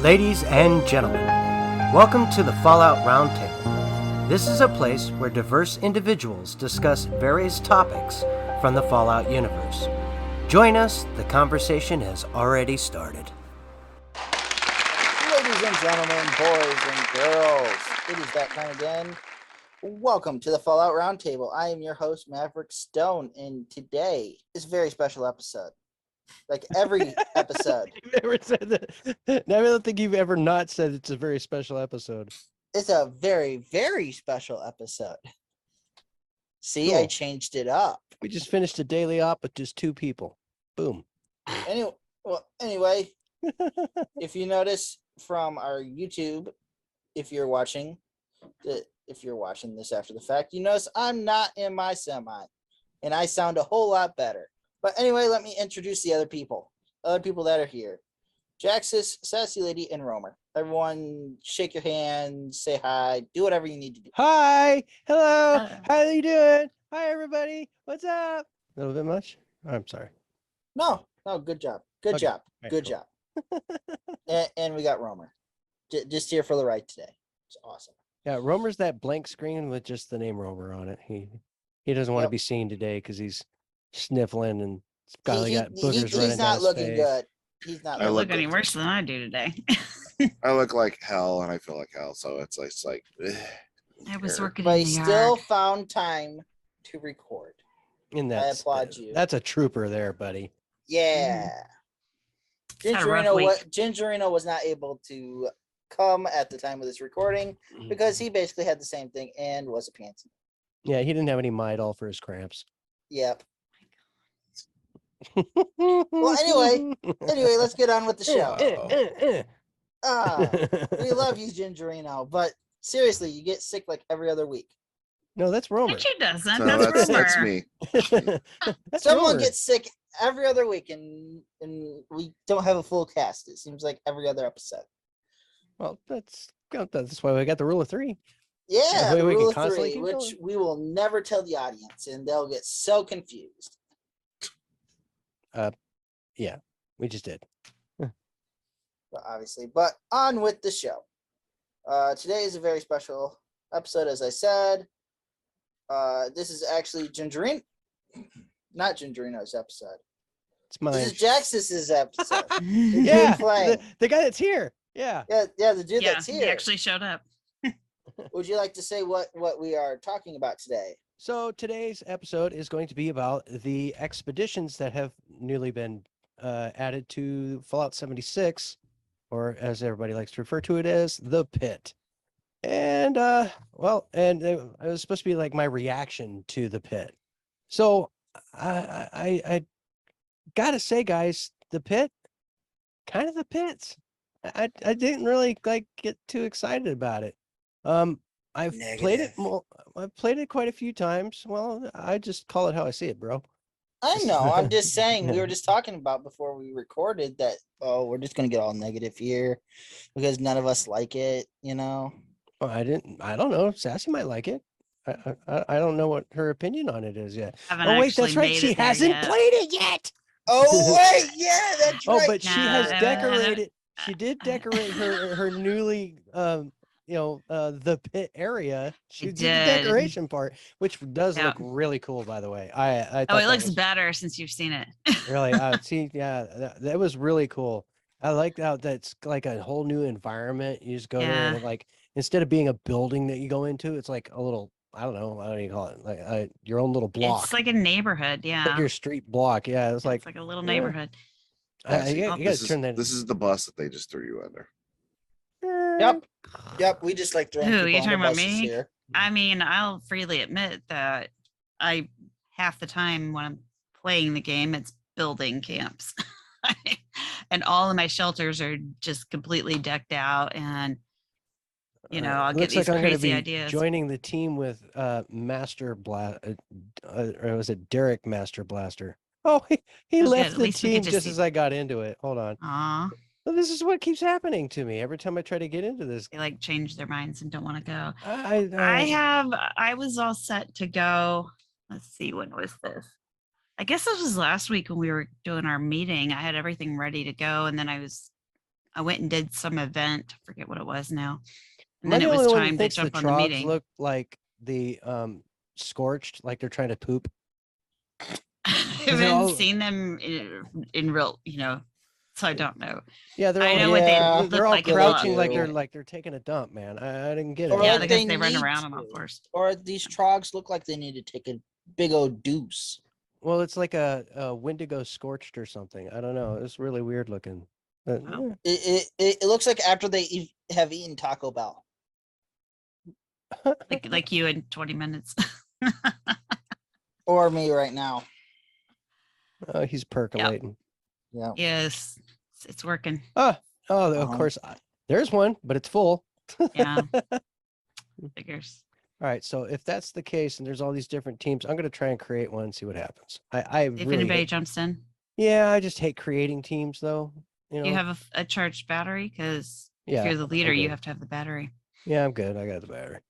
Ladies and gentlemen, welcome to the Fallout Roundtable. This is a place where diverse individuals discuss various topics from the Fallout universe. Join us, the conversation has already started. Ladies and gentlemen, boys and girls, it is that time again. Welcome to the Fallout Roundtable. I am your host, Maverick Stone, and today is a very special episode. Like every episode. You've never said that. I don't think you've ever not said it's a very special episode. It's a very, very special episode. See, Cool. I changed it up. We just finished a daily op with just 2 people. Boom. Anyway, if you notice from our YouTube, if you're watching this after the fact, you notice I'm not in my semi, and I sound a whole lot better. But anyway, let me introduce the other people that are here. Jaxus, Sassy Lady, and Romer. Everyone, shake your hand, say hi, do whatever you need to do. Hi. Hello. How are you doing? Hi, everybody. What's up? A little bit much? I'm sorry. No, good job. Good Okay. job. Right, Good cool. job. And we got Romer. Just here for the ride today. It's awesome. Yeah, Romer's that blank screen with just the name Romer on it. He doesn't want to Yep. be seen today because he's sniffling and got boogers He's running down not his looking face. good. He's not I looking look Look any good. worse than I do today. I look like hell and I feel like hell, so it's like ugh, I was Sure. working But in he the still yard. found time to record. And I applaud you. That's a trooper there, buddy. Yeah. Had a rough Gingereno was not able to come at the time of this recording because he basically had the same thing and was a pansy. Yeah, he didn't have any Midol for his cramps. Yep. Well, anyway, let's get on with the show. We love you, Gingereno, but seriously, you get sick like every other week. No, that's Romer. Actually doesn't. so That's that's Romer. me. That's Someone Romer. gets sick every other week, and we don't have a full cast. It seems like every other episode. Well, that's why we got the rule of 3. Yeah, Yeah, the we can rule of constantly 3, keep which going. we will never tell the audience, and they'll get so confused. Yeah, we just did. Obviously, but on with the show. Today is a very special episode, as I said. This is actually not Gingereno's episode. It's mine. This is Jaxus's episode. Yeah, playing. the guy that's here. Yeah. Yeah, the dude Yeah, that's he here. actually showed up. Would you like to say what we are talking about today? So today's episode is going to be about the expeditions that have newly been added to Fallout 76, or as everybody likes to refer to it as, the Pit. And it was supposed to be like my reaction to the Pit. So I gotta say, guys, the Pit, kind of the pits. I didn't really get too excited about it. I've played it Negative. I've played it quite a few times. Well, I just call it how I see it, bro. I know. I'm just saying. We were just talking about before we recorded that. Oh, we're just gonna get all negative here because none of us like it. You know. Well, I don't know. Sassy might like it. I don't know what her opinion on it is yet. Haven't Oh wait, actually that's right. made She it there hasn't yet. played it yet. Oh wait, yeah, that's Oh, right. but she Nah, has I- decorated. She did decorate her newly the pit area. She did the did. decoration part, which does Yeah. look really cool, by the way. I Oh, thought it that looks was better since you've seen it. really see, yeah, that was really cool. I like how that's like a whole new environment. You just go there and Yeah. like instead of being a building that you go into, it's like a little, I don't know, how do you call it? Like your own little block. It's like a neighborhood. Yeah. Like your street block. Yeah, it's like It's like a little yeah. neighborhood. you gotta This turn that. is the bus that they just threw you under. Yep. We just like throwing Who, people you under talking about buses me? here. I mean, I'll freely admit that I half the time when I'm playing the game, it's building camps. And all of my shelters are just completely decked out, and I'll get Looks these like I'm gonna crazy be ideas. joining the team with Master Blast, or was it Derek Master Blaster? Oh, he Oh, good. left At the least we could team just just see- as I got into it. Hold on. Aw, Well, this is what keeps happening to me every time I try to get into this. they like change their minds and don't want to go. I I was all set to go. Let's see, when was this? I guess this was last week when we were doing our meeting. I had everything ready to go, and then I was I went and did some event. I forget what it was now. And Am I then the it was only one that time to thinks the jump on the trogs meeting. look like the scorched, like they're trying to poop? I they're haven't all- seen them in real, so I don't know. Yeah, they're I all know what they Yeah. look they're all like in Fallout crouching like 4. they're taking a dump, man. I didn't get it. Or Yeah, like because they they run need around on all to. fours. Or these trogs look like they need to take a big old deuce. Well, it's like a Wendigo scorched or something. I don't know. It's really weird looking. But, Wow. It looks like after they have eaten Taco Bell. Like you in 20 minutes. Or me right now. he's percolating. Yeah. Yes, it's working. Oh, of Uh-huh. course. There's one, but it's full. Yeah. Figures. All right. So if that's the case, and there's all these different teams, I'm going to try and create one and see what happens. I If really anybody hate, jumps in, yeah, I just hate creating teams, though. You know. you have a charged battery because if Yeah, you're the leader, you good. have to have the battery. Yeah, I'm good. I got the battery.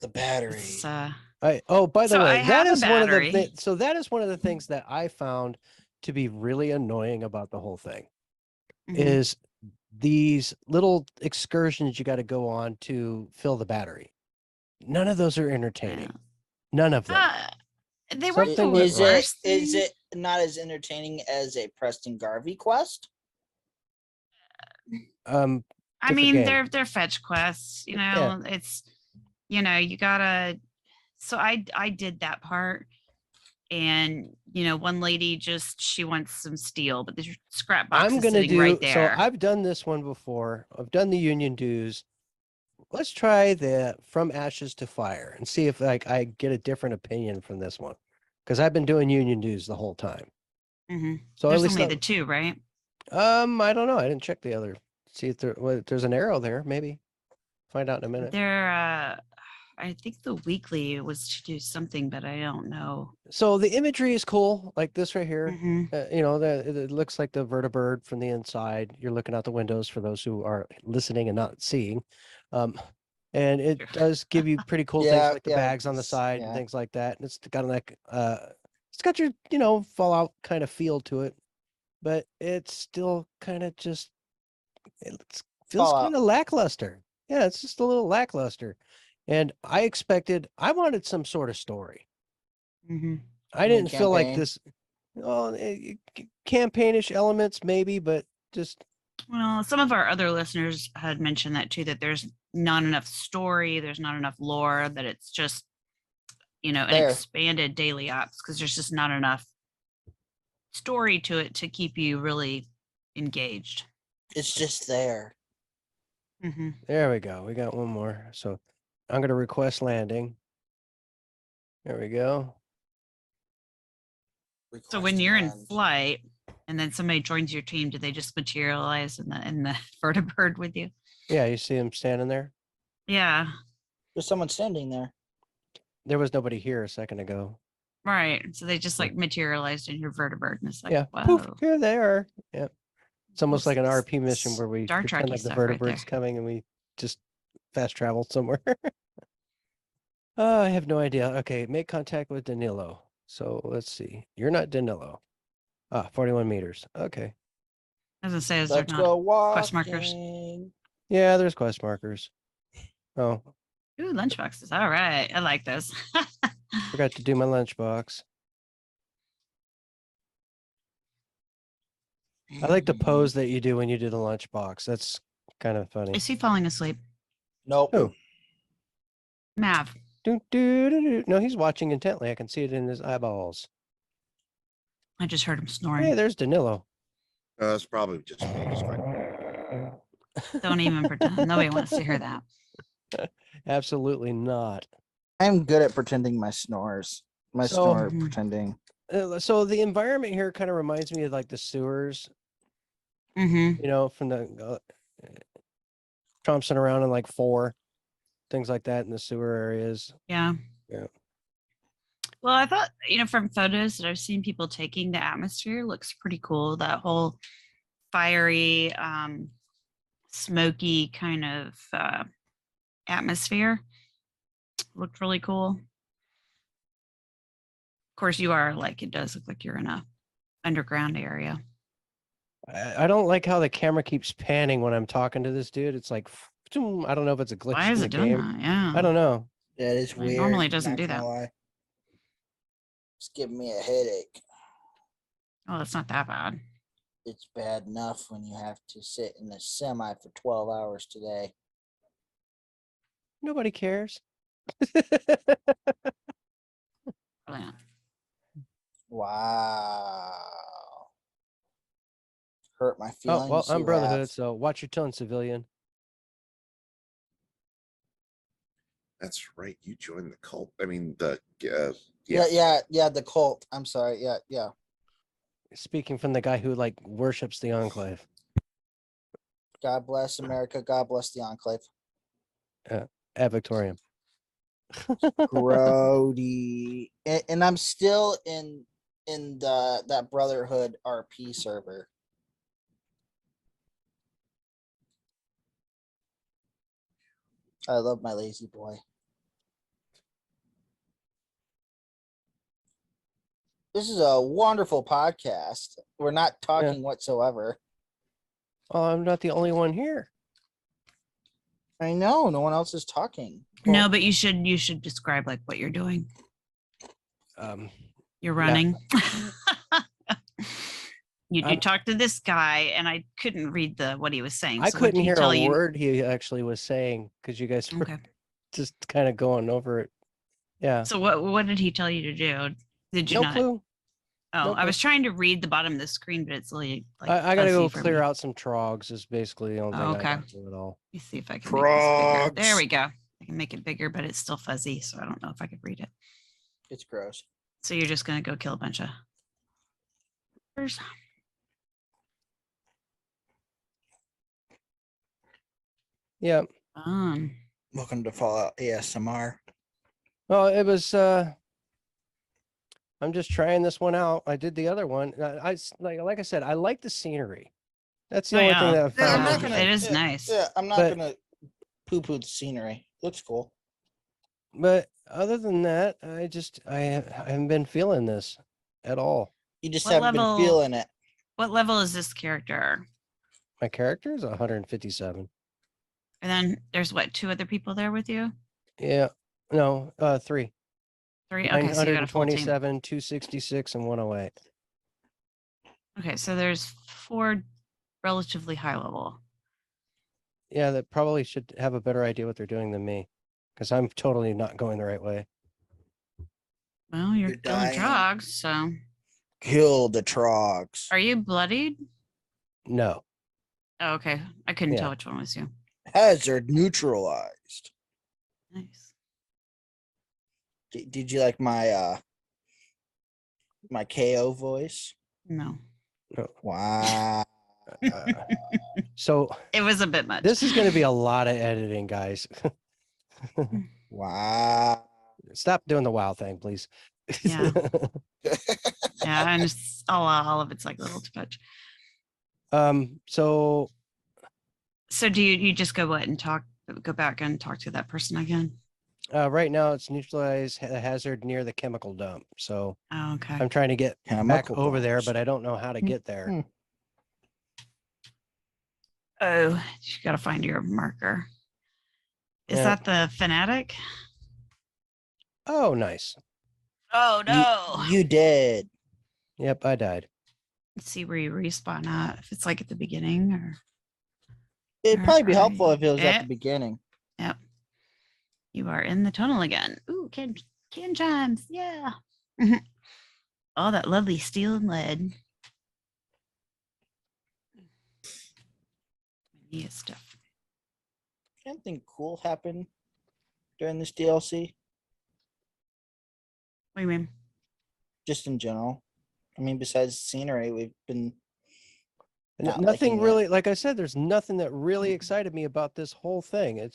The battery. It's, By the So way, I that have a is one of the battery. so that is one of the things that I found to be really annoying about the whole thing mhm. is these little excursions you got to go on to fill the battery. None of those are entertaining. None of them. They weren't the Something went Is wrong. it worst. is thing. it not as entertaining as a Preston Garvey quest? Um, I different mean, game. they're fetch quests. Yeah. It's you gotta. So I did that part, and one lady she wants some steel, but the scrap box I'm is gonna sitting do right so. there. I've done this one before. I've done the union dues. Let's try the from ashes to fire and see if I get a different opinion from this one, because I've been doing union dues the whole time. Mhm. So There's at least only the two, right? I don't know. I didn't check the other. See if there's an arrow there. Maybe find out in a minute. I think the weekly was to do something, but I don't know. So the imagery is cool, like this right here. Mhm. It looks like the vertibird from the inside. You're looking out the windows for those who are listening and not seeing. And it Sure. does give you pretty cool things Yeah, like the yeah, bags on the it's- side and yeah. things like that. And it's got it's got your, Fallout kind of feel to it, but it's still kind of just, feels Fallout. kind of lackluster. Yeah, it's just a little lackluster. And I wanted some sort of story. Mhm. I You mean didn't feel like campaign? this, well, campaignish elements maybe, but just, Well, some of our other listeners had mentioned that too, that there's not enough story, there's not enough lore, that it's just, an There. expanded daily ops because there's just not enough story to it to keep you really engaged. It's just there. Mm-hmm. there we go. We got one more. So I'm going to request landing. There we go. So when you're in flight and then somebody joins your team, do they just materialize in the vertibird with you? Yeah, you see him standing there? Yeah, There's someone standing there. There was nobody here a second ago. right. So they just like materialized in your vertibird, and it's like, Yeah, whoa. poof, here they are. Yep. It's almost like an Well, RP mission where we Star pretend Trek-y like the stuff right vertebrate's there. coming and we just fast travel somewhere. Oh, I have no idea. Okay, make contact with Danilo. So let's see. You're not Danilo. 41 meters. Okay. As I say, is there Let's not go walking. quest markers? Yeah, there's quest markers. Oh, Ooh, lunchboxes. All right. I like those. forgot to do my lunchbox. I like the pose that you do when you do the lunchbox. That's kind of funny. Is he falling asleep? Nope. Who? Mav. No, he's watching intently. I can see it in his eyeballs. I just heard him Hey, snoring. there's Danilo. That's probably just me. Don't even pretend. Nobody wants to hear that. Absolutely not. I'm good at pretending my snores. My So- snore Mhm. pretending. So the environment here kind of reminds me of like the sewers, Mm-hmm. from the tromping around in like 4, things like that in the sewer areas. Yeah. Yeah. Well, I thought, from photos that I've seen people taking, the atmosphere looks pretty cool. That whole fiery, smoky kind of atmosphere looked really cool. Of course, you are it does look like you're in a underground area. I don't like how the camera keeps panning when I'm talking to this dude. It's like, I don't know if it's a glitch Why in is the it doing game. that? Yeah. I don't know. That is It weird. normally doesn't not do gonna that. lie. It's giving me a headache. Oh, it's not that bad. It's bad enough when you have to sit in the semi for 12 hours today. Nobody cares. Really not. Wow. Hurt my Oh, feelings. well, I'm you Brotherhood, have. so watch your tone, civilian. That's right. You joined the cult. I mean, the Yeah, the cult. I'm sorry. Yeah. Speaking from the guy who like worships the Enclave. God bless America. God bless the Enclave. At Victorium. Grody. And I'm still in that Brotherhood RP server. I love my lazy boy. This is a wonderful podcast. We're not talking whatsoever. Oh, I'm not the only one here. I know no one else is talking. No, but you should describe like what you're doing. You're Yeah. running. You I'm- talked to this guy, and I couldn't read what he was saying. I So what did couldn't he hear tell a you? word he actually was saying because you guys were Okay. just kind of going over it. Yeah. So what did he tell you to do? Did you No not? clue. Oh, no I clue. was trying to read the bottom of the screen, but it's really like I gotta go fuzzy for clear me. out some trogs is basically the only thing Oh, I okay. got to it all. Let me see if I can make this bigger. There Frogs. we go. I can make it bigger, but it's still fuzzy, so I don't know if I could read it. It's gross. So you're just gonna go kill a bunch of. Yeah. Welcome to Fallout ASMR. Well, it was I'm just trying this one out. I did the other one. Like I said, I like the scenery. That's the Oh, only yeah. thing that I Yeah, I'm found. not Yeah, gonna. it is yeah, nice. Yeah, I'm not But- gonna poo-poo the scenery. Looks cool. But other than that, I haven't been feeling this at all. You just What haven't level- been feeling it. What level is this character? My character is 157. And then there's what, 2 other people there with you? Yeah. No, 3. 3. Okay, so you got a full team. 927, 266, and 108. Okay, so there's 4 relatively high level. Yeah, that probably should have a better idea what they're doing than me. Because I'm totally not going the right way. Well, you're You're killing dying. trogs, so Kill the trogs. are you bloodied? No. Oh, okay. I couldn't Yeah. tell which one was you. Hazard neutralized. Nice. Did you like my my KO voice? No. Wow. So It was a bit much. this is going to be a lot of editing, guys. Wow. Stop doing the wow thing, please. Yeah. Yeah, and it's all of it's like a little too much. So So do you just go and go back and talk to that person again? right now it's neutralize the hazard near the chemical dump. So Oh, okay. I'm trying to get back Chemical over there, bombs. but I don't know how to get there. Hmm. Oh, you got to find your marker. Is Yeah. that the fanatic? Oh, nice. Oh no. You did. Yep, I died. Let's see where you respawn at. If it's like at the beginning or It'd probably be Where are helpful you? if it was at Eh. the beginning. Yep. You are in the tunnel again. Ooh, can chimes. Yeah. All that lovely steel and lead. Yeah, stuff. Anything cool happen during this DLC? What do you mean? Just in general. I mean, besides scenery, we've been not Nothing liking it. really, like I said, there's nothing that really excited me about this whole thing.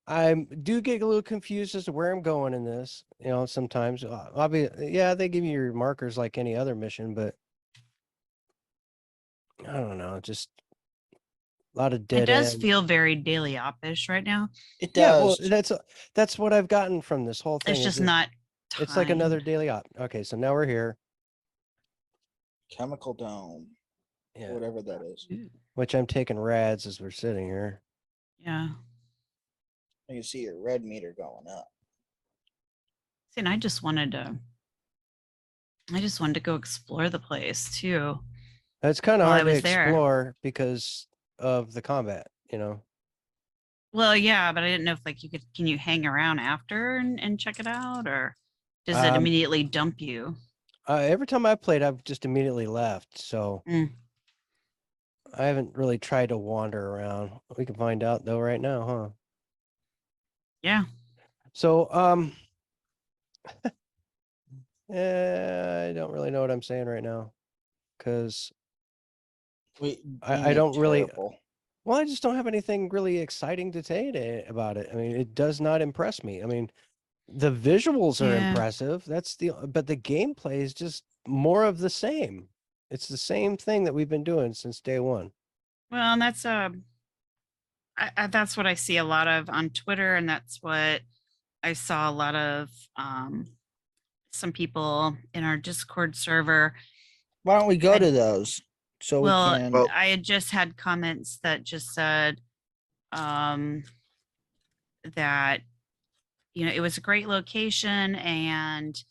I do get a little confused as to where I'm going in this, sometimes. Obviously, yeah, they give you your markers like any other mission, but I don't know, just a lot of dead It does ends. feel very daily op-ish right now. It Yeah, well, does. that's what I've gotten from this whole thing. It's is just it- not. It's like another timed. daily op. Okay, so now we're here. Chemical dome. Yeah. whatever that is. Which I'm taking rads as we're sitting here. Yeah. You can see your red meter going up. See, and I just wanted to go explore the place too. It's kind of While I hard to was there. explore because of the combat, you know. Well, yeah, but I didn't know if like can you hang around after and check it out, or does it Um, immediately dump you? Every time I played, I've just immediately left. So Mm. I haven't really tried to wander around. We can find out though right now, huh? Yeah. So I don't really know what I'm saying right now because I don't really. Well, I just don't have anything really exciting to say about it. I mean, it does not impress me. I mean, the visuals are Yeah. impressive. But the gameplay is just more of the same. It's the same thing that we've been doing since day one. Well, and that's what I see a lot of on Twitter, and that's what I saw a lot of some people in our Discord server. Why don't we go And- to those so Well, we can? Well- I had just had comments that just said that it was a great location and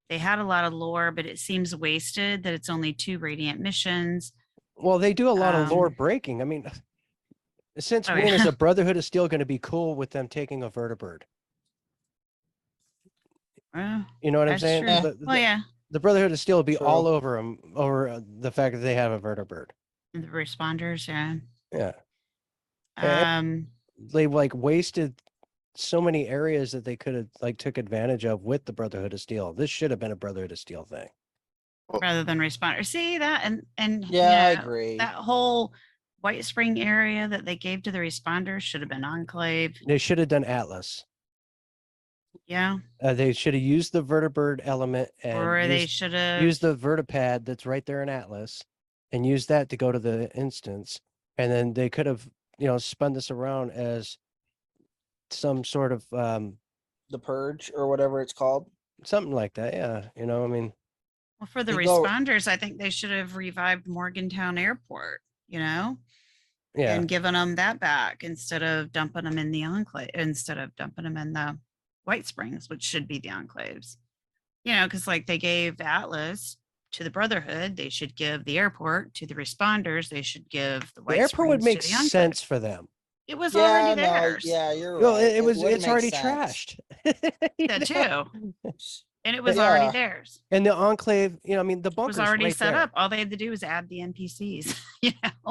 they had a lot of lore, but it seems wasted that it's only 2 radiant missions. Well, they do a lot of lore Um, breaking. I mean, since Oh, when is yeah. the Brotherhood of Steel going to be cool with them taking a vertibird? Well, You know what I'm that's saying? true. The, Well, yeah, the Brotherhood of Steel will be True. all over them over the fact that they have a vertibird. the responders, yeah. Yeah. Yeah. Um, They like wasted so many areas that they could have like took advantage of with the Brotherhood of Steel. This should have been a Brotherhood of Steel thing. rather than responders. See that and Yeah, I agree. that whole White Spring area that they gave to the responders should have been Enclave. They should have done Atlas. Yeah. They should have used the vertibird element and Or they used, should have used the vertipad that's right there in Atlas and use that to go to the instance. And then they could have, spun this around as some sort of The Purge or whatever it's called. something like that. Yeah. I mean, well, for the They go- responders, I think they should have revived Morgantown Airport, yeah. and given them that back instead of dumping them in the Enclave, instead of dumping them in the White Springs, which should be the enclaves. Because like they gave Atlas to the Brotherhood, they should give the airport to the responders. They should give the White The airport would Springs make to the Enclave. sense for them. It was Yeah, already no, theirs. yeah, you're Well, right. it's would make already sense. trashed. You That know? too. And it was Yeah. already theirs. And the enclave, I mean, the It bunker's was already right set there. up. All they had to do was add the NPCs.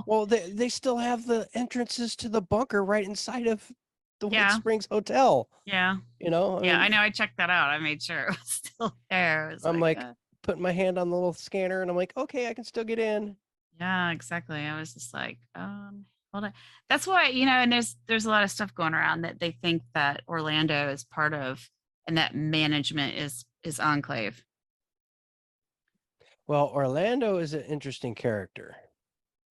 Well, they still have the entrances to the bunker right inside of the White Yeah. Springs Hotel. Yeah. I mean, I know. I checked that out. I made sure it was still there. It was I'm like, uh, putting my hand on the little scanner and I'm like, okay, I can still get in. yeah, exactly. I was just like, hold on. That's why, and there's a lot of stuff going around that they think that Orlando is part of and that management is Enclave. Well, Orlando is an interesting character.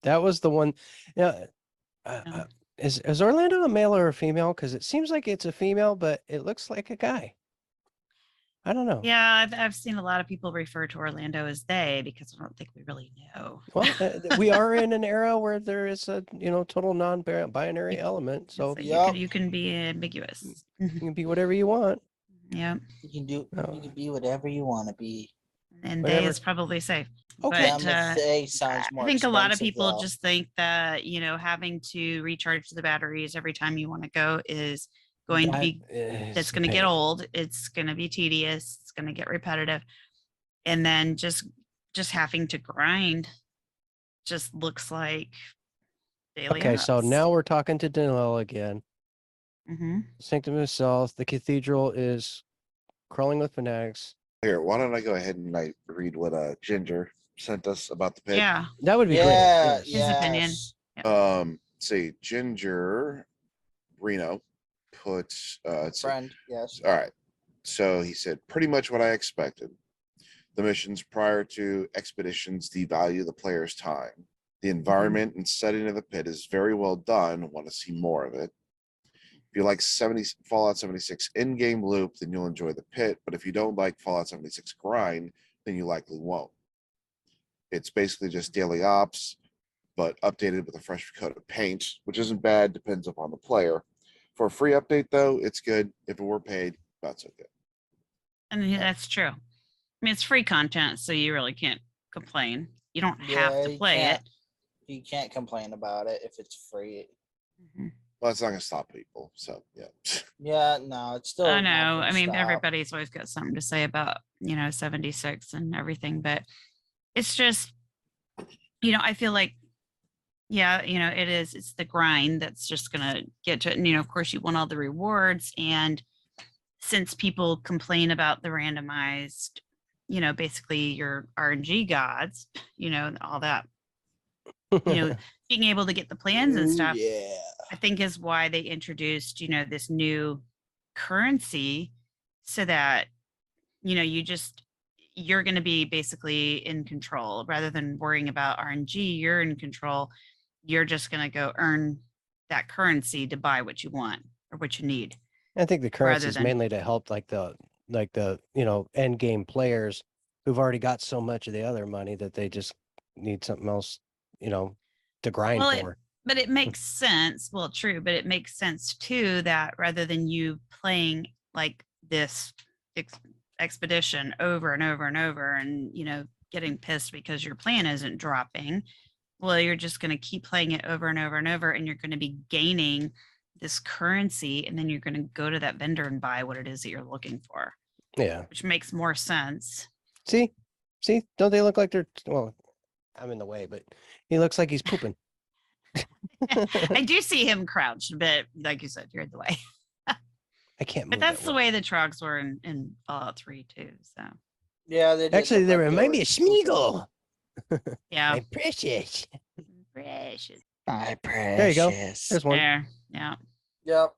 That was the one. Yeah. Yeah. Is Orlando a male or a female? Because it seems like it's a female, but it looks like a guy. I don't know. Yeah, I've seen a lot of people refer to Orlando as they because I don't think we really know. Well, we are in an era where there is a total non-binary element, so It's like Yup. you can be ambiguous. you can be whatever you want. Yeah, You can do. No. You can be whatever you want to be. and Whatever. they is probably safe. Okay. But, They sounds more. I think a lot of expensive, people though. just think that having to recharge the batteries every time you want to go is going to be that's going to get old. It's going to be tedious. It's going to get repetitive, and then just having to grind just looks like daily. Okay, so now we're talking to Danilo again. Mm-hmm. Sanctum itself, the cathedral is crawling with fanatics. Here, why don't I go ahead and I read what Ginger sent us about the pit? Yeah. That would be Yeah. great. His opinion. yes. See, Ginger Reno put let's see. Friend. Yes. All right. So he said pretty much what I expected. The missions prior to expeditions devalue the player's time. The environment and setting of the pit is very well done. Want to see more of it. If you like Fallout 76 in-game loop, then you'll enjoy the pit. But if you don't like Fallout 76 grind, then you likely won't. It's basically just daily ops. but updated with a fresh coat of paint, which isn't bad, depends upon the player. For a free update, though, it's good. If it were paid, that's okay. I mean, that's true. I mean, it's free content, so you really can't complain. You don't have Yeah, to you play it. can't. You can't complain about it if it's free. Mhm. Well, it's not going to stop people. So, yeah. Yeah, no, it's still. I not know. gonna I mean, stop. everybody's always got something to say about, 76 and everything, but it's just, I feel like, yeah, it's the grind that's just going to get to it. And, of course, you want all the rewards. And since people complain about the randomized, basically your RNG gods, all that, being able to get the plans and Ooh, stuff, Yeah. I think is why they introduced, this new currency so that, you're going to be basically in control rather than worrying about RNG. You're in control. You're just going to go earn that currency to buy what you want or what you need. I think the currency rather is than- mainly to help like the end game players who've already got so much of the other money that they just need something else, to grind Well, for. But it makes sense. Well, true, but it makes sense too that rather than you playing like this expedition over and over and over and, getting pissed because your plan isn't dropping, well, you're just going to keep playing it over and over and over, and you're going to be gaining this currency, and then you're going to go to that vendor and buy what it is that you're looking for, Yeah. which makes more sense. See, don't they look like they're, well, I'm in the way, but he looks like he's pooping. I do see him crouched, but like you said, you're in the way. I can't move. But that's that the way. way the trogs were in Fallout 3 too. So Yeah, they did Actually, look they like remind were me of Smeagol. yeah, My precious. precious. My There you go. precious. There's one. There, yeah. Yep.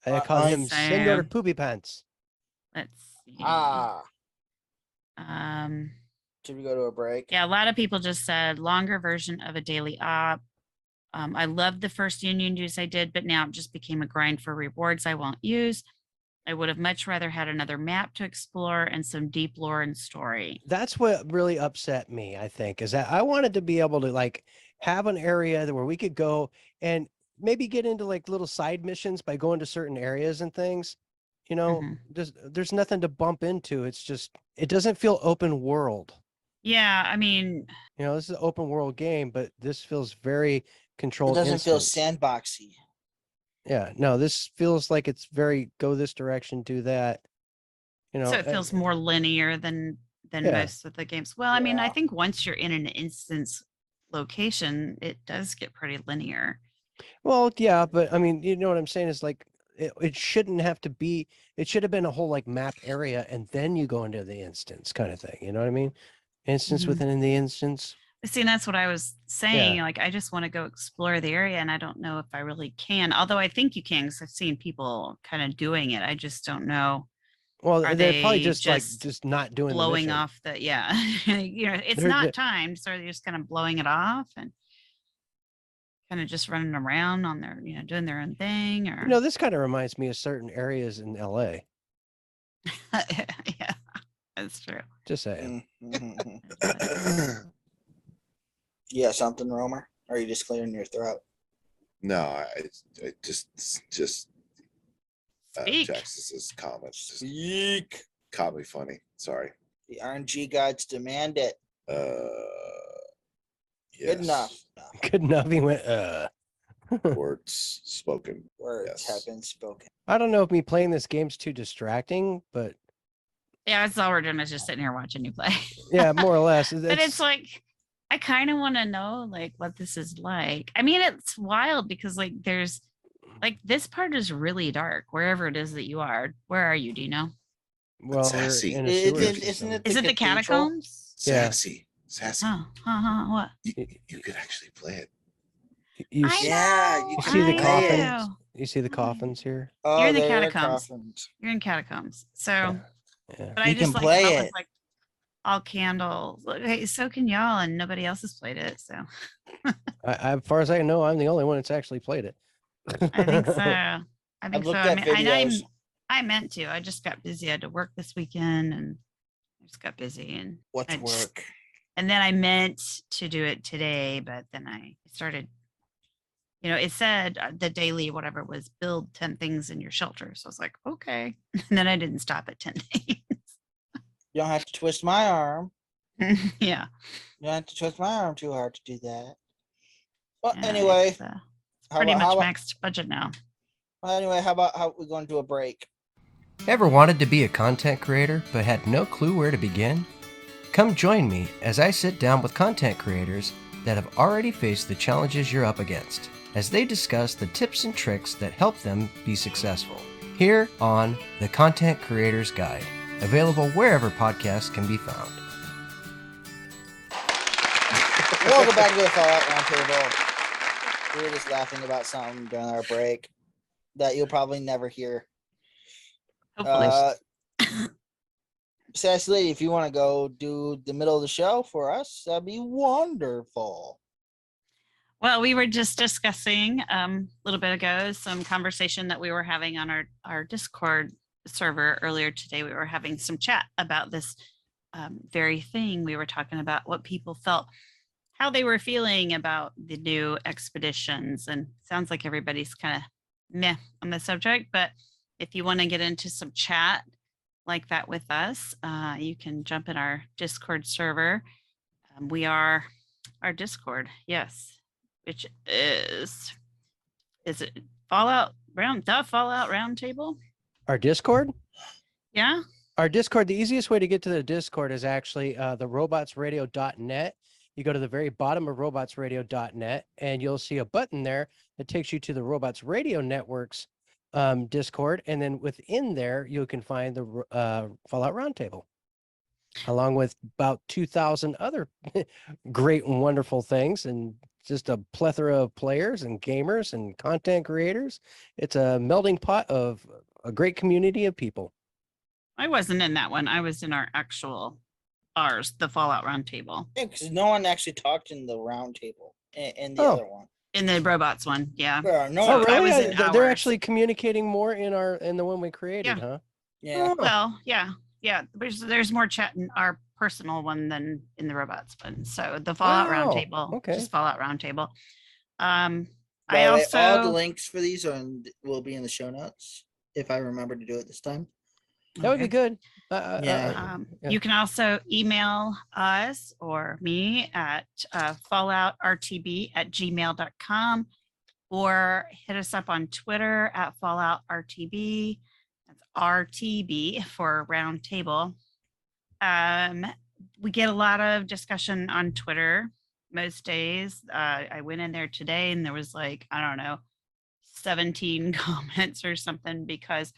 I call him So- Senor Poopy Pants. Let's see. Ah. Um, Should we go to a break? yeah, a lot of people just said longer version of a daily op. I loved the first union use I did, but now it just became a grind for rewards I won't use. I would have much rather had another map to explore and some deep lore and story. That's what really upset me, I think, is that I wanted to be able to like have an area where we could go and maybe get into like little side missions by going to certain areas and things. Mhm. There's nothing to bump into. It's just, it doesn't feel open world. Yeah, I mean, This is an open world game, but this feels very It controlled. doesn't feel instance. sandboxy. Yeah, no, this feels like it's very go this direction, do that. so it feels more linear than Yeah. most of the games. Well, I mean, I Yeah. think once you're in an instance location, it does get pretty linear. Well, yeah, but I mean, you know what I'm saying is like it shouldn't have to be. It should have been a whole like map area, and then you go into the instance kind of thing. You know what I mean? Instance Mhm. within the instance. See, and that's what I was saying. Like, I just want to go explore the area, and I don't know if I really can. Although I think you can, because I've seen people kind of doing it. I just don't know. Well, Are they're probably they just like just just not doing the blowing mission. off the it's They're- not they're- timed, so they're just kind of blowing it off and kind of just running around on their doing their own thing. Or This kind of reminds me of certain areas in LA. yeah, that's true. Just saying. Mhm. Yeah, something, Romer? Or are you just clearing your throat? No, I just Speak. Texas's comments just Speak. caught me funny. Sorry. The RNG gods demand it. Yes. Good enough. Good enough. He went. Words spoken. Words Yes. have been spoken. I don't know if me playing this game's too distracting, but Yeah, that's all we're doing is just sitting here watching you play. yeah, more or less. But it's like I kind of want to know like what this is like. I mean, it's wild because like there's like this part is really dark wherever it is that you are. Where are you? Do you know? well, we're Sassy. in a Isn't- sewer isn't system. it- Is it the cathedral? catacombs? Yeah. Sassy. Oh, what? You could actually play it. You, I see, Yeah, know, you see the I coffin? know. you see the coffins here? Oh, You're in the they are catacombs. coffins. You're in catacombs. So, Yeah. but I You just can like play how it. it's like all candles. Look, hey, so can y'all, and nobody else has played it. So As far as I know, I'm the only one that's actually played it. I think so. I think so. looked I at mean, videos. I meant to. I just got busy. I had to work this weekend, and I just got busy. And What's I just- work? And then I meant to do it today, but then I started, it said the daily whatever was build 10 things in your shelter. So I was like, okay. And then I didn't stop at 10 days. You don't have to twist my arm. Yeah. You don't have to twist my arm too hard to do that. Well, Yeah, anyway, it's how pretty about, much maxed budget now. how about how we're going to do a break? Ever wanted to be a content creator but had no clue where to begin? Come join me as I sit down with content creators that have already faced the challenges you're up against, as they discuss the tips and tricks that help them be successful. Here on The Content Creator's Guide, available wherever podcasts can be found. Welcome back to the Fallout Roundtable. We were just laughing about something during our break that you'll probably never hear. Hopefully. Sassy Lady, if you want to go do the middle of the show for us, that'd be wonderful. Well, we were just discussing a little bit ago some conversation that we were having on our Discord server earlier today. We were having some chat about this very thing. We were talking about what people felt, how they were feeling about the new expeditions, and sounds like everybody's kind of meh on the subject. But if you want to get into some chat like that with us, you can jump in our Discord server. We are our Discord, yes, which is it Fallout Roundtable? Our Discord? Yeah. Our Discord, the easiest way to get to the Discord is actually the robotsradio.net. You go to the very bottom of robotsradio.net and you'll see a button there that takes you to the Robots Radio Network's Discord. And then within there, you can find the Fallout Roundtable, along with about 2,000 other great and wonderful things, and just a plethora of players and gamers and content creators. It's a melting pot of a great community of people. I wasn't in that one. I was in ours, the Fallout Roundtable. Yeah, because no one actually talked in the roundtable in the Oh. other one. In the robots one, yeah. Yeah, no Oh, one- I really? was in They're ours. actually communicating more in the one we created, Yeah. huh? Yeah. Oh. Well, yeah. There's more chat in our personal one than in the robots one. So the Fallout Wow, Roundtable, okay. just Fallout Roundtable. By I the way, also all the links for these will be in the show notes if I remember to do it this time. That would be Okay. good. Yeah. Yeah. You can also email us or me at falloutrtb@gmail.com, or hit us up on Twitter at falloutrtb. That's RTB for Roundtable. We get a lot of discussion on Twitter most days. I went in there today and there was like, I don't know, 17 comments or something, because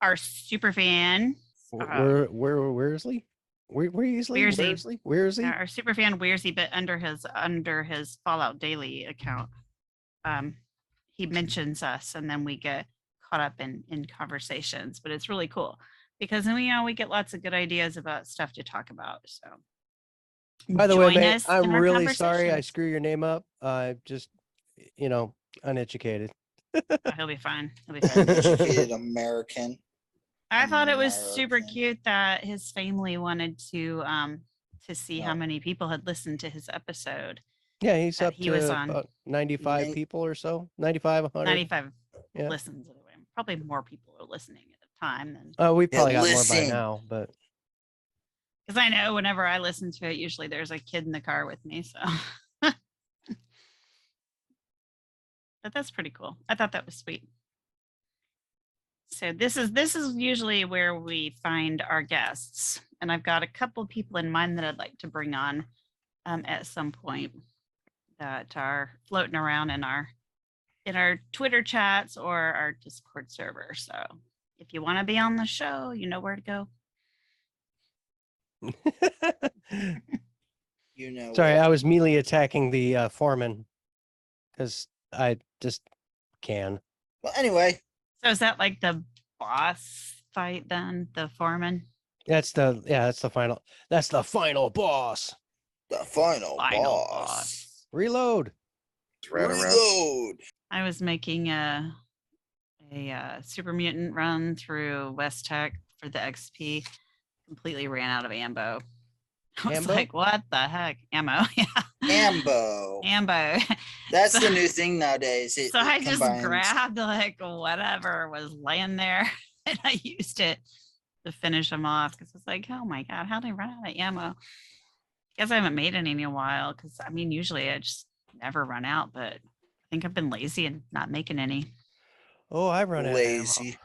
our super fan, Where is Lee? Where is Lee? Weirsley. Where is he? our super fan Weirsy, but under his Fallout Daily account, he mentions us, and then we get caught up in conversations. But it's really cool because then we get lots of good ideas about stuff to talk about. So By the way, join mate, us I'm in our really sorry I conversations. screw your name up. Just uneducated. He'll be fine. He'll be fine. Educated American. I thought it was super American. cute that his family wanted to see how No. many people had listened to his episode. Yeah, he's That up he to was on. about 95 Nin- people or so. 95, 100. 95 Yeah. listens anyway. Probably more people are listening at a time than, We probably got more by listen. now, but because I know whenever I listen to it, usually there's a kid in the car with me. So, but that's pretty cool. I thought that was sweet. So this is usually where we find our guests, and I've got a couple people in mind that I'd like to bring on at some point that are floating around in our Twitter chats or our Discord server. So if you want to be on the show, you know where to go. You know. sorry, what? I was melee attacking the foreman because I just can. Well, anyway, So is that like the boss fight then, the foreman? That's the final. That's the final boss. the final Final boss. Reload. It's right around. Reload. I was making a super mutant run through West Tech for the XP. Completely ran out of ammo. I was Ambo? like, what the heck? Ammo. Yeah. Ambo. Ambo. That's So- the new thing nowadays. So I just combines- grabbed like whatever was laying there and I used it to finish them off because it's like, oh my God, how did I run out of ammo? Guess I haven't made any in a while because I mean, usually I just never run out, but I think I've been lazy and not making any. Oh, I run out of ammo. lazy.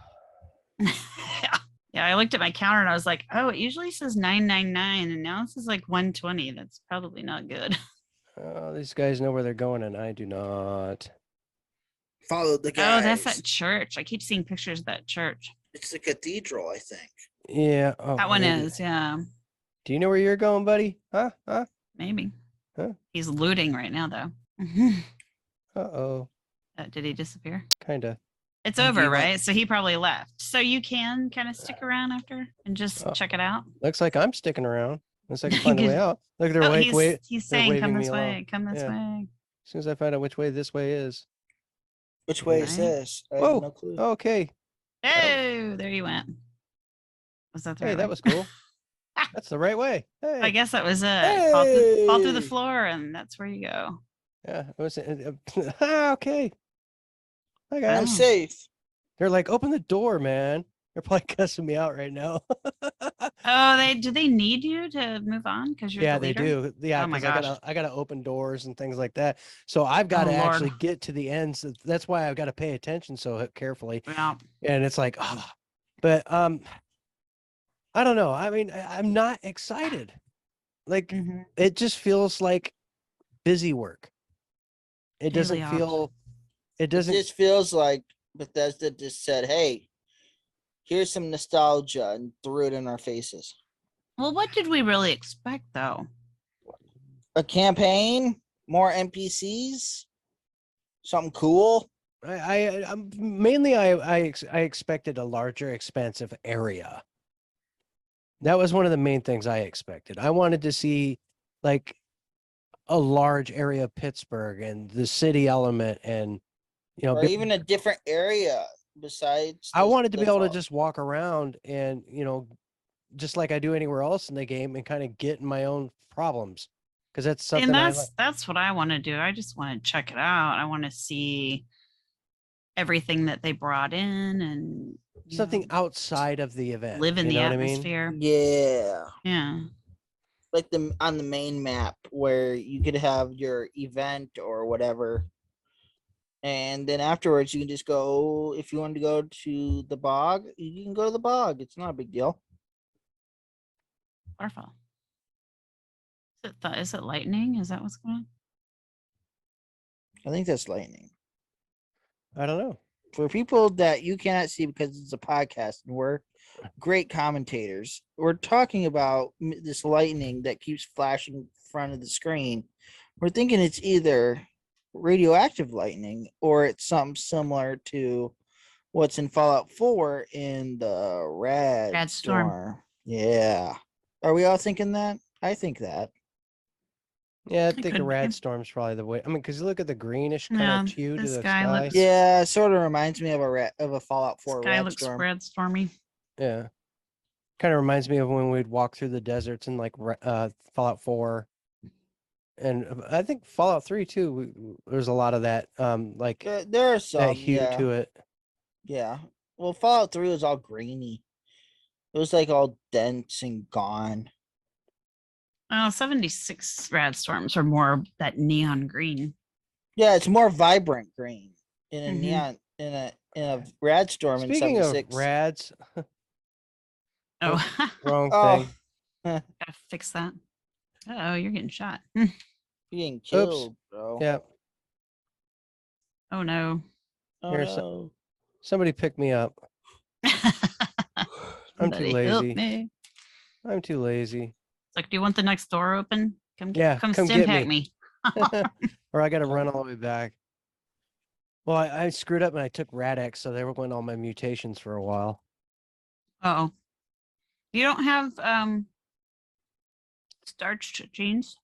Yeah. Yeah, I looked at my counter and I was like, oh, it usually says 999 and now it says like 120. That's probably not good. Oh, these guys know where they're going, and I do not. Follow the guys. Oh, that's that church. I keep seeing pictures of that church. It's the cathedral, I think. Yeah. Oh, That one maybe. is, yeah, Do you know where you're going, buddy? Huh? maybe. Huh? He's looting right now, though. Uh-oh. Did he disappear? Kind of. It's He over, went- right? So he probably left. So you can kind of stick around after and just Oh. check it out. Looks like I'm sticking around. Unless I can find a way out. Look, they're Oh, wait. he's they're saying, come waving this me way, along. come this Yeah. way. As soon as I find out which way this way is. Which way is Right. this? I have Whoa. no clue. Okay. Oh, there you went. Was that the Hey, right that way? was cool. That's the right way. Hey. I guess that was it. Fall through the Hey. floor, and that's where you go. Yeah. It was, okay. Hi, guys. I'm safe. They're like, open the door, man. They're probably cussing me out right now. Oh, do they need you to move on because you're Yeah, the they leader? do. Yeah, Oh my because gosh. I gotta open doors and things like that. So I've got Oh, to actually Lord. get to the ends. That's why I've got to pay attention so carefully. Yeah. And it's like, oh, but I don't know. I mean, I'm not excited. Like Mhm. it just feels like busy work. It doesn't Daily ops. feel. It It doesn't. just feels like Bethesda just said, hey, here's some nostalgia and threw it in our faces. Well, what did we really expect, though? A campaign, more NPCs, something cool. I'm mainly I expected a larger, expansive area. That was one of the main things I expected. I wanted to see like a large area of Pittsburgh and the city element, and Or even a different area besides. I the- wanted to the be able to fall- just walk around and just like I do anywhere else in the game, and kind of get in my own problems, because that's something And I like. that's what I want to do. I just want to check it out. I want to see everything that they brought in and Something outside of the event. live in you the know what I mean? atmosphere. Yeah. Yeah. Like on the main map where you could have your event or whatever. And then afterwards you can just go, if you want to go to the bog, you can go to the bog. It's not a big deal. Waterfall. Is it lightning? Is that what's going on? I think that's lightning. I don't know. For people that you cannot see because it's a podcast and we're great commentators, we're talking about this lightning that keeps flashing in front of the screen. We're thinking it's either radioactive lightning or it's something similar to what's in Fallout 4 in the Rad Storm. Storm. Yeah. Are we all thinking that? I think that. Yeah, I It think a could rad be. storm's probably the way. I mean, because you look at the greenish kind Yeah, of hue to the the sky sky. looks- Yeah, it sort of reminds me of a Fallout 4 Sky Rad looks Storm. red stormy. Yeah. Kind of reminds me of when we'd walk through the deserts in like Fallout 4. And I think Fallout 3 too. There's a lot of that like There are some, that hue yeah. to it. Yeah. Well, Fallout 3 was all grainy. It was like all dense and gone. 76 rad storms are more that neon green. Yeah, it's more vibrant green in a Mhm. neon in a rad storm in Speaking of 76. rads, Oh, wrong Oh, thing. gotta fix that. Oh, you're getting shot. you're getting killed, bro. Yeah, Oh no. Oh, Here's some- no. somebody pick me up. I'm too Somebody help lazy. me. I'm too lazy. It's like, do you want the next door open? Yeah, come come stim get pack me. me. Or I got to run all the way back. Well, I screwed up and I took Radex, so they were going all my mutations for a while. Oh, you don't have starched jeans?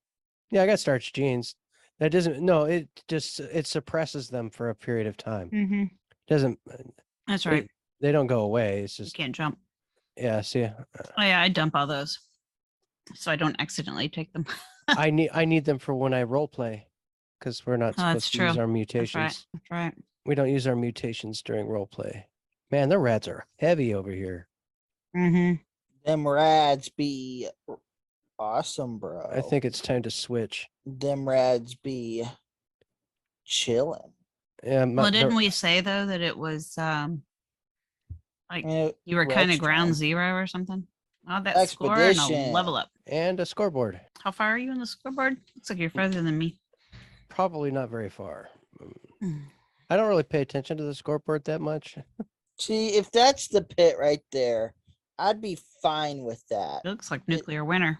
Yeah, I got starch genes. That doesn't. No, it suppresses them for a period of time. Mm-hmm. Doesn't. That's right. They don't go away. It's You just can't jump. yeah. See, Oh yeah, I dump all those. so I don't accidentally take them. I need them for when I role play, because we're not Oh, that's supposed to use true. our That's mutations. right. That's right. We don't use our mutations during role play. Man, the rats are heavy over here. Mm-hmm. Them rads be awesome, bro. I think it's time to switch. them rads be chilling. Yeah, Well, didn't we say though that it was like you were kind of ground zero or something? Oh, that score and a Expedition. level up. and a scoreboard. How far are you on the scoreboard? Looks like you're further than me. Probably not very far. I don't really pay attention to the scoreboard that much. See, if that's the pit right there, I'd be fine with that. It looks like nuclear winter.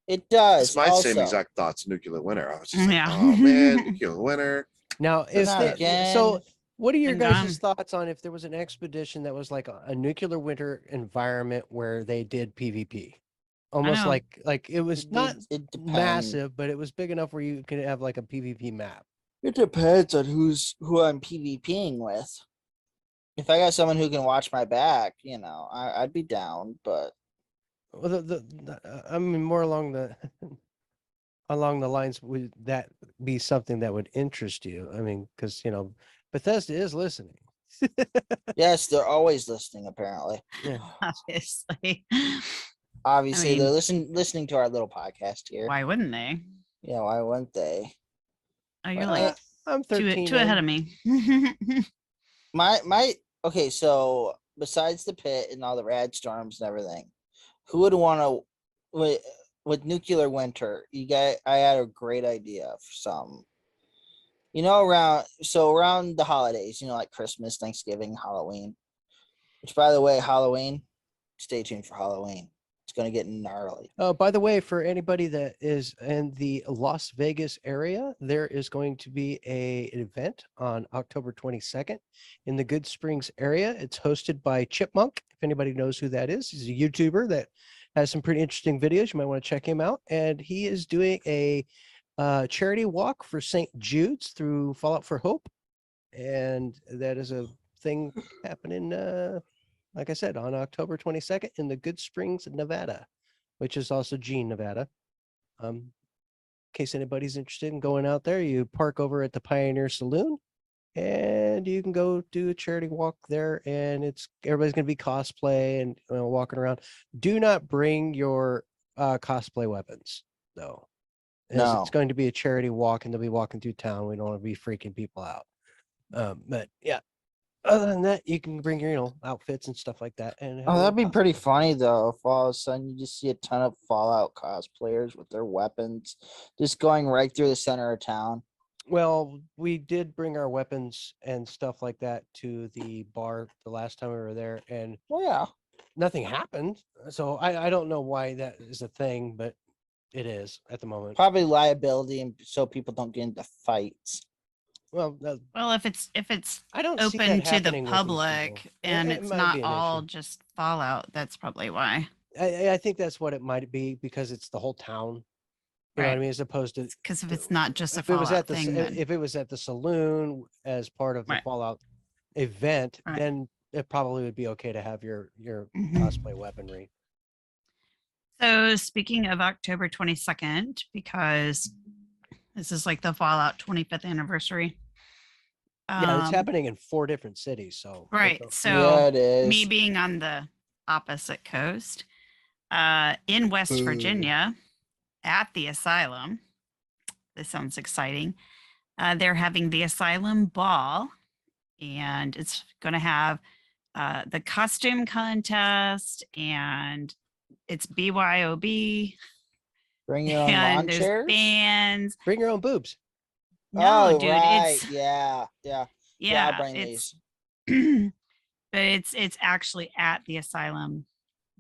It does. It's my also. same exact thoughts. Nuclear winter. I was just like, Yeah. oh man, nuclear winter. Now, is Not there, again. so what are your Been guys' done. thoughts on if there was an expedition that was like a nuclear winter environment where they did PvP? Almost know. like it was not It depends. massive, but it was big enough where you could have like a PvP map. It depends on who I'm PvPing with. If I got someone who can watch my back, I'd be down. But Well, I mean, more along the along the lines, would that be something that would interest you? I mean, because Bethesda is listening. yes, they're always listening. Apparently, Yeah. Obviously. obviously, I mean- they're listening to our little podcast here. Why wouldn't they? Yeah, why wouldn't they? Oh, you're Well, like I'm 13. two ahead of in. me. My okay. So besides the pit and all the rad storms and everything, who would want to with nuclear winter? I had a great idea for some. Around the holidays, like Christmas, Thanksgiving, Halloween. Which, by the way, Halloween. Stay tuned for Halloween. It's gonna get gnarly. Oh, by the way, for anybody that is in the Las Vegas area, there is going to be an event on October 22nd in the Good Springs area. It's hosted by Chipmunk. If anybody knows who that is, he's a YouTuber that has some pretty interesting videos. You might want to check him out. And he is doing a charity walk for St. Jude's through Fallout for Hope. And that is a thing happening like I said, on October 22nd in the Good Springs, Nevada, which is also Jean, Nevada. In case anybody's interested in going out there, you park over at the Pioneer Saloon and you can go do a charity walk there. And everybody's going to be cosplay and walking around. Do not bring your cosplay weapons, though. As No. It's going to be a charity walk and they'll be walking through town. We don't want to be freaking people out. But yeah. Other than that, you can bring your, outfits and stuff like that. And Oh, that'd be pretty funny though. If all of a sudden you just see a ton of Fallout cosplayers with their weapons, just going right through the center of town. Well, we did bring our weapons and stuff like that to the bar the last time we were there, and Well, yeah. nothing happened. So I don't know why that is a thing, but it is at the moment. Probably liability, and so people don't get into fights. Well, Well, if it's I don't see that open to the happening with these public people. and It it's might not be an all issue. just Fallout, that's probably why. I think that's what it might be because it's the whole town. You know what I Right. mean? As opposed to Because if it's not just a if it was Fallout at the thing, then if it was at the saloon as part of the Right. Fallout event, Right. then it probably would be okay to have your Mhm. cosplay weaponry. So speaking of October 22nd, because this is like the Fallout 25th anniversary. Yeah, it's um, happening in 4 different cities. So Right. Yeah, So it is. me being on the opposite coast, in West Boo. Virginia, at the asylum. This sounds exciting. They're having the asylum ball, and it's going to have the costume contest, and it's BYOB, Bring your own lawn and there's chairs. bands. bring your own boobs. No, Oh, dude, right. it's Yeah. yeah, I'll bring it's these. but it's actually at the asylum,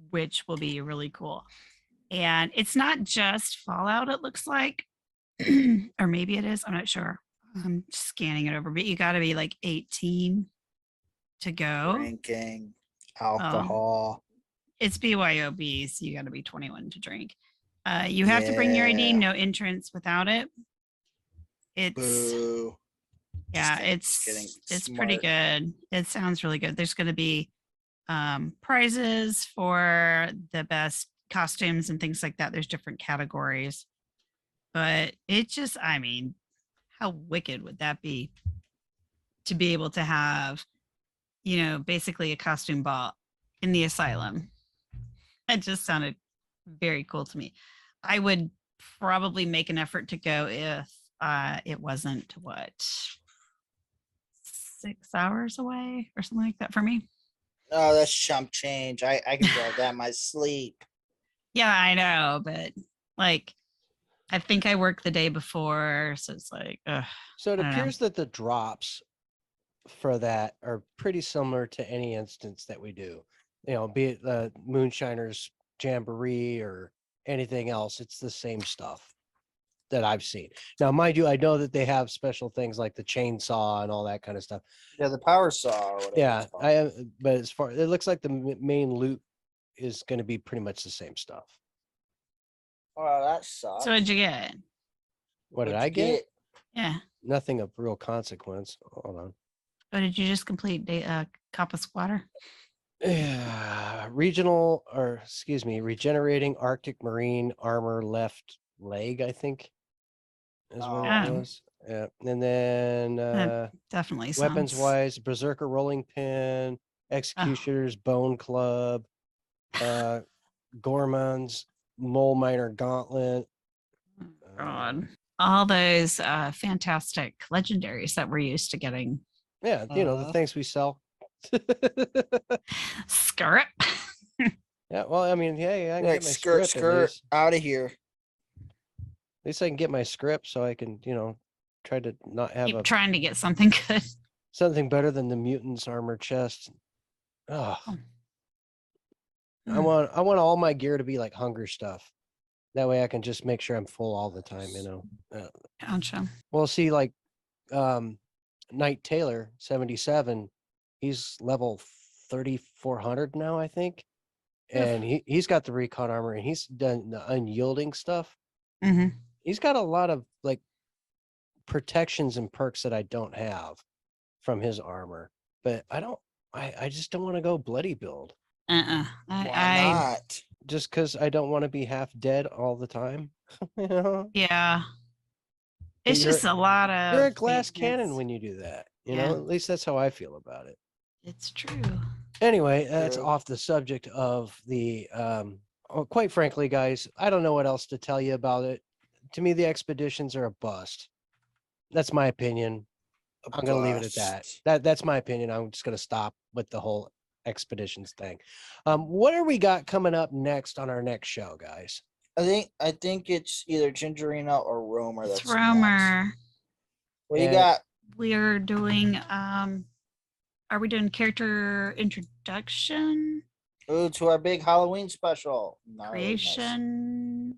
which will be really cool. And it's not just Fallout, it looks like, or maybe it is. I'm not sure. I'm scanning it over, but you got to be like 18 to go. Drinking alcohol. It's BYOB, so you got to be 21 to drink. You have to bring your ID, Yeah. no entrance without it. It's Boo. yeah, kidding, it's just kidding. it's pretty Smart. good. It sounds really good. There's going to be prizes for the best costumes and things like that. There's different categories, but it just, I mean, how wicked would that be to be able to have, basically a costume ball in the asylum? It just sounded very cool to me. I would probably make an effort to go if it wasn't 6 hours away or something like that for me. Oh, that's chump change. I can drive that in my sleep. Yeah, I know, but like, I think I worked the day before, so it's like, So it I don't know. appears that the drops for that are pretty similar to any instance that we do. Be it the Moonshiners Jamboree or anything else, it's the same stuff that I've seen. Now, mind you, I know that they have special things like the chainsaw and all that kind of stuff. Yeah, the power saw or whatever. Yeah, it's called. I am, but as far it looks like the main loot is going to be pretty much the same stuff. Oh, that sucks. So what'd you get? What did What'd I you get? Yeah. Nothing of real consequence. Hold on. Oh, did you just complete Kappa Squatter? Yeah, regenerating Arctic Marine armor left leg, I think is what it Oh. was. Yeah. And then Definitely weapons sounds- wise, Berserker rolling pin, Executioner's bone club, Gorman's mole miner gauntlet. Oh, God. All those fantastic legendaries that we're used to getting. Yeah, the things we sell. Skirt. Yeah, well, I mean, yeah, I can Like get my skirt, script at least. out of here. At least I can get my script so I can, try to not have Keep trying to get something good. something better than the mutant's armor chest. Oh, I Hmm. want all my gear to be like hunger stuff. That way I can just make sure I'm full all the time, Gotcha. Well, see, like Knight Taylor 77, he's level 3,400 now, I think. And he's got the recon armor and he's done the unyielding stuff. Hmm. He's got a lot of like protections and perks that I don't have from his armor. But I just don't want to go bloody build. Why Why not? Just because I don't want to be half dead all the time. Yeah. But It's just a lot of. You're a glass cannon maintenance. when you do that. Yeah. At least that's how I feel about it. It's true. Anyway, that's True. off the subject of the quite frankly, guys, I don't know what else to tell you about it. To me, the expeditions are a bust. That's my opinion. I'm gonna leave it at that. Bust. That's my opinion. I'm just gonna stop with the whole expeditions thing. What are we got coming up next on our next show, guys? I think it's either Gingereno or Romer. It's That's next. Romer. What do you And- got? We're doing are we doing character introduction? Ooh, to our big Halloween special. Gnarliness. Creation.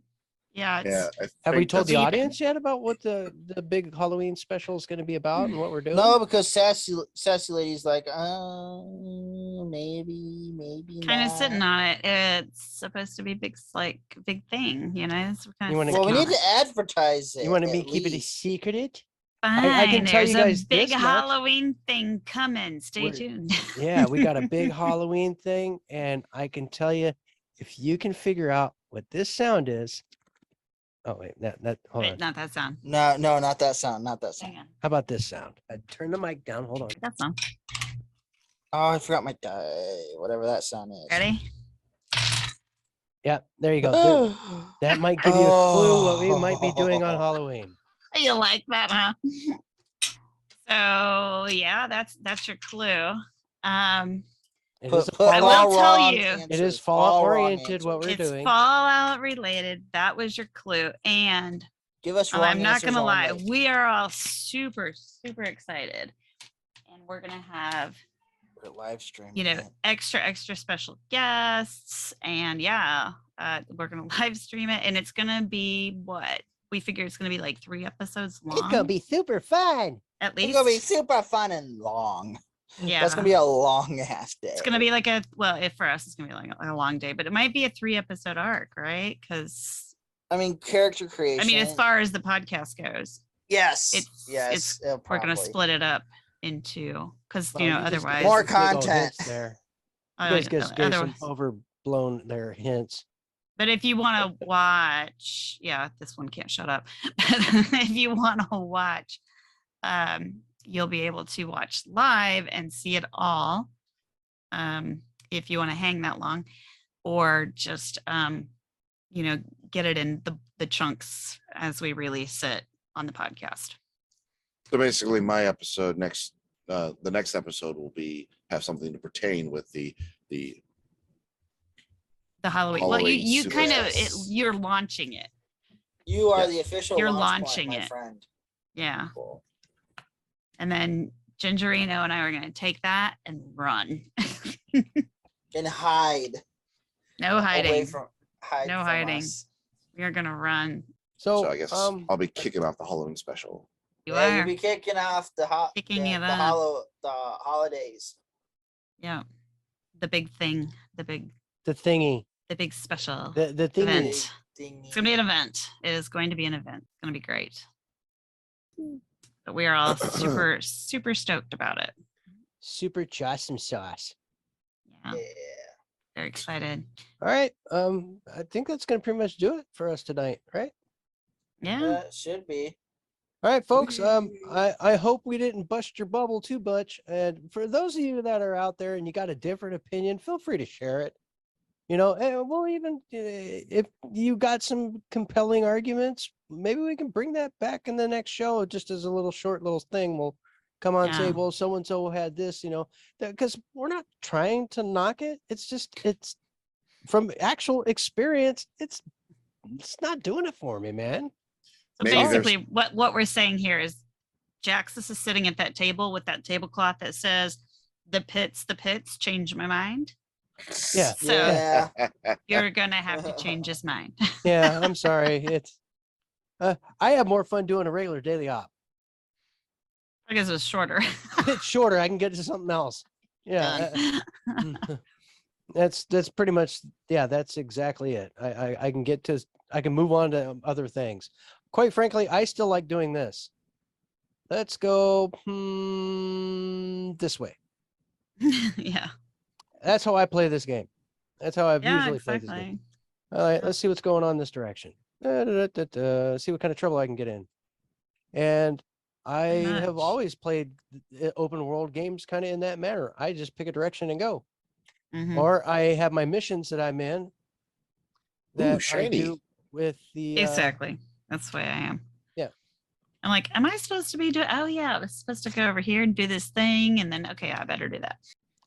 Yeah, it's Yeah. Have we told the that's- audience yet about what the big Halloween special is going to be about and what we're doing? No, because sassy lady's like, maybe kind of not. sitting on it. It's supposed to be big thing, So we're kind You of wanna- Well, we sitting need on to advertise it. You want to at keep it a least. secret? Fine. I can tell you There's guys a big this much. Halloween thing coming. Stay We're- tuned. Yeah, we got a big Halloween thing, and I can tell you, if you can figure out what this sound is. Oh wait, hold Wait, on. not that sound. No, not that sound. Not that sound. Hang on. How about this sound? Turn the mic down. Hold on. That sound. Oh, I forgot my whatever that sound is. Ready? Yeah, there you go. There- that might give you a clue what we might be doing on Oh. Halloween. You like that, huh? So yeah, that's your clue. It Put- is a put I will Fallout. tell wrong you. It answers, is Fallout all wrong oriented. What answers. we're It's doing. Fallout related. That was your clue. And Give us wrong I'm not answers gonna lie, only. we are all super excited. And we're gonna have, We're live streaming. you know, it. extra special guests. And yeah, we're gonna live stream it. And it's gonna be what? We figure it's gonna be like 3 episodes long. It's gonna be super fun. at It's least. gonna be super fun and long. Yeah. That's gonna be a long ass day. It's gonna be like if for us it's gonna be like a long day, but it might be a 3-episode arc, right? Because I mean, character creation. I mean, as far as the podcast goes, yes, it's- yes, we're gonna probably. split it up into because Well, you know just gave otherwise More some big old content. hints there. uh, You guys just gave some otherwise overblown their hints. But if you want to watch, yeah, this one can't shut up. If you want to watch, you'll be able to watch live and see it all. If you want to hang that long, or just get it in the chunks as we release it on the podcast. So basically, my episode the next episode will have something to pertain with the Halloween. Well, you Super kind of Yes. you're launching it. You are Yes. the official You're launch launching point, my it. friend. Yeah. Cool. And then Gingereno and I are going to take that and run. And hide. No Away hiding. hide No from hiding. us. We are going to run. So So, I guess I'll be kicking off the Halloween special. You Yeah, are. you'll be kicking off the Kicking it the up. holidays. Yeah. The big thing. The big special the thingy. event. Ding. It's going to be an event. It is going to be an event. It's going to be great. But we are all super, super stoked about it. Super awesome sauce. Yeah. Yeah. Very excited. All right. I think that's gonna pretty much do it for us tonight, right? Yeah. Should be. All right, folks. I hope we didn't bust your bubble too much. And for those of you that are out there and you got a different opinion, feel free to share it. And we'll even if you got some compelling arguments, maybe we can bring that back in the next show, just as a little short little thing. We'll come on and say, Yeah. well, so and so had this, because we're not trying to knock it. It's just it's from actual experience. It's not doing it for me, man. So Maybe there's- basically, what we're saying here is Jaxus is sitting at that table with that tablecloth that says, the pits, change my mind. Yeah. So Yeah. you're going to have to change his mind. Yeah, I'm sorry. It's I have more fun doing a regular daily op. Because it was shorter. It's shorter. I can get to something else. Yeah. Done. That's pretty much, yeah, that's exactly it. I can move on to other things. Quite frankly, I still like doing this. Let's go this way. Yeah. That's how I play this game. That's how I've Yeah, usually played this game. exactly. All right, let's see what's going on this direction. See what kind of trouble I can get in. And I Pretty have much. always played open world games kind of in that manner. I just pick a direction and go. Mhm. Or I have my missions that I'm in that I shiny. do with the Exactly. That's the way I am. Yeah. I'm like, am I supposed to be doing? Oh yeah, I was supposed to go over here and do this thing, and then okay, I better do that.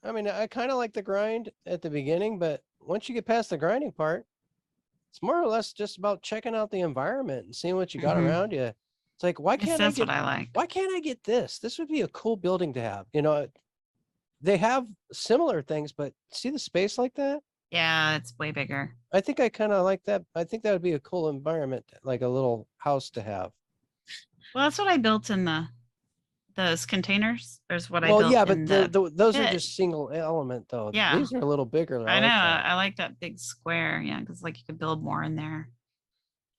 I mean, I kind of like the grind at the beginning, but once you get past the grinding part, it's more or less just about checking out the environment and seeing what you got Mhm. around you. It's like, why Yes, can't I that's get what I like. why can't I get this? This would be a cool building to have. They have similar things, but see the space like that? Yeah, it's way bigger. I think I kind of like that. I think that would be a cool environment, like a little house to have. Well, that's what I built in those containers. There's what I Well, built. yeah, but in those are pit. just single element though. Yeah. These are a little bigger. I know. like that. I like that big square. Yeah, because like you could build more in there.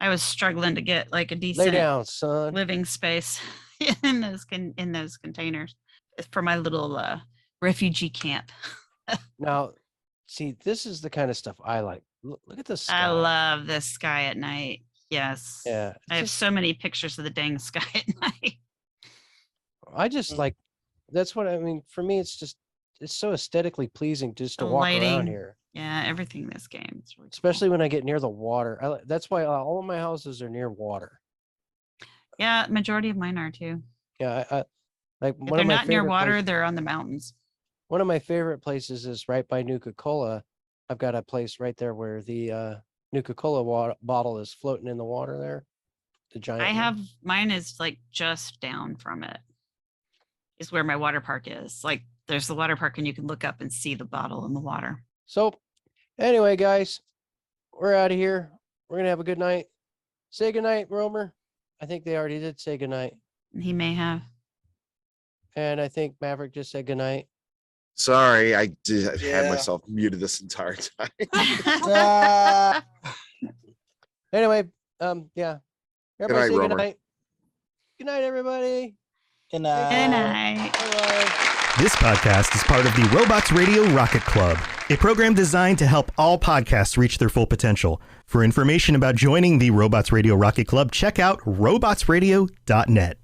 I was struggling to get like a Lay decent down, son. living space in those containers for my little refugee camp. Now, see, this is the kind of stuff I like. Look at the sky. I love this sky at night. Yes. Yeah, it's I have just- so many pictures of the dang sky at night. I just like. That's what I mean. For me, it's so aesthetically pleasing just to The walk around lighting. here, Yeah, everything in this game. It's really cool. especially when I get near the water. That's why all of my houses are near water. Yeah, majority of mine are too. Yeah, I like If one they're of my not near favorite water, places- they're on the mountains. One of my favorite places is right by Nuka-Cola. I've got a place right there where the Nuka-Cola bottle is floating in the water there. The giant. I one. have mine is like just down from it. Is where my water park is. Like there's the water park and you can look up and see the bottle in the water. So, anyway, guys, we're out of here. We're gonna have a good night. Say good night, Romer. I think they already did say good night, He may have. and I think Maverick just said good night. Sorry, I had Yeah. myself muted this entire time. Ah. Anyway, yeah. Everybody night, say good Romer. night. Good night, everybody. Good Good night. night. Bye-bye. This podcast is part of the Robots Radio Rocket Club. a program designed to help all podcasts reach their full potential. For information about joining the Robots Radio Rocket Club, check out robotsradio.net.